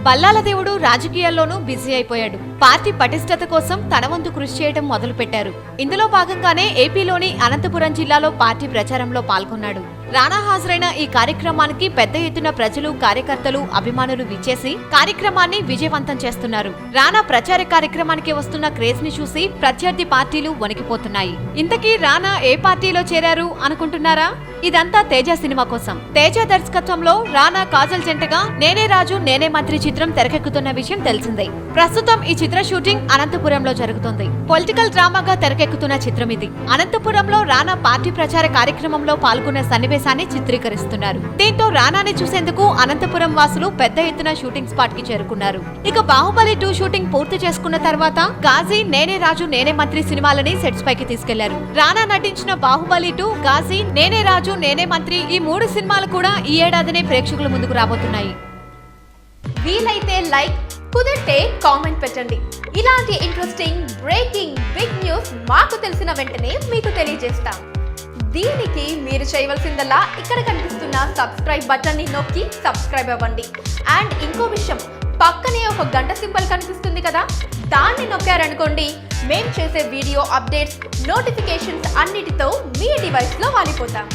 బల్లాల దేవుడు రాజకీయాల్లోనూ బిజీ అయిపోయాడు. పార్టీ పటిష్టత కోసం తన వంతు కృషి చేయడం మొదలుపెట్టారు. ఇందులో భాగంగానే ఏపీలోని అనంతపురం జిల్లాలో పార్టీ ప్రచారంలో పాల్గొన్నాడు. రానా హాజరైన ఈ కార్యక్రమానికి పెద్ద ఎత్తున ప్రజలు, కార్యకర్తలు, అభిమానులు విచ్చేసి కార్యక్రమాన్ని విజయవంతం చేస్తున్నారు. రానా ప్రచార కార్యక్రమానికి వస్తున్న క్రేజ్ ని చూసి ప్రత్యర్థి పార్టీలు వణికిపోతున్నాయి. ఇంతకీ రానా ఏ పార్టీలో చేరారు అనుకుంటున్నారా? ఇదంతా తేజ సినిమా కోసం. తేజ దర్శకత్వంలో రానా, కాజల్ జంటగా నేనే రాజు నేనే మంత్రి చిత్రం తెరకెక్కుతున్న విషయం తెలిసిందే. ప్రస్తుతం ఈ చిత్ర షూటింగ్ అనంతపురంలో జరుగుతోంది. పొలిటికల్ డ్రామాగా తెరకెక్కుతున్న చిత్రం ఇది. అనంతపురంలో రానా పార్టీ ప్రచార కార్యక్రమంలో పాల్గొన్న సన్నివేశాన్ని చిత్రీకరిస్తున్నారు. దీంతో రానాని చూసేందుకు అనంతపురం వాసులు పెద్ద ఎత్తున షూటింగ్ స్పాట్ కి చేరుకున్నారు. ఇక బాహుబలి 2 షూటింగ్ పూర్తి చేసుకున్న తర్వాత గాజీ, నేనే రాజు నేనే మంత్రి సినిమాలని సెట్స్ పైకి తీసుకెళ్లారు. రానా నటించిన బాహుబలి 2, గాజీ, నేనే రాజు నేనే మంత్రి ఈ 3 సినిమాలు కూడా ఈ ఏడాదినే ప్రేక్షకుల ముందుకు రాబోతున్నాయి. వీలైతే లైక్, కుదిరితే కామెంట్ పెట్టండి. ఇలాంటి ఇంట్రెస్టింగ్ బ్రేకింగ్ బిగ్ న్యూస్ మాకు తెలిసిన వెంటనే మీకు తెలియజేస్తాం. దీనికి మీరు చేయవలసిందల్లా ఇక్కడ కనిపిస్తున్న సబ్స్క్రైబ్ బటన్ ని నొక్కి సబ్స్క్రైబ్ అవ్వండి. అండ్ ఇంకో విషయం, పక్కనే ఒక గంట సింబల్ కనిపిస్తుంది కదా, దాన్ని నొక్కారనుకోండి మేం చేసే వీడియో అప్డేట్స్, నోటిఫికేషన్స్ అన్నిటితో మీ డివైస్లో వాలిపోతాం.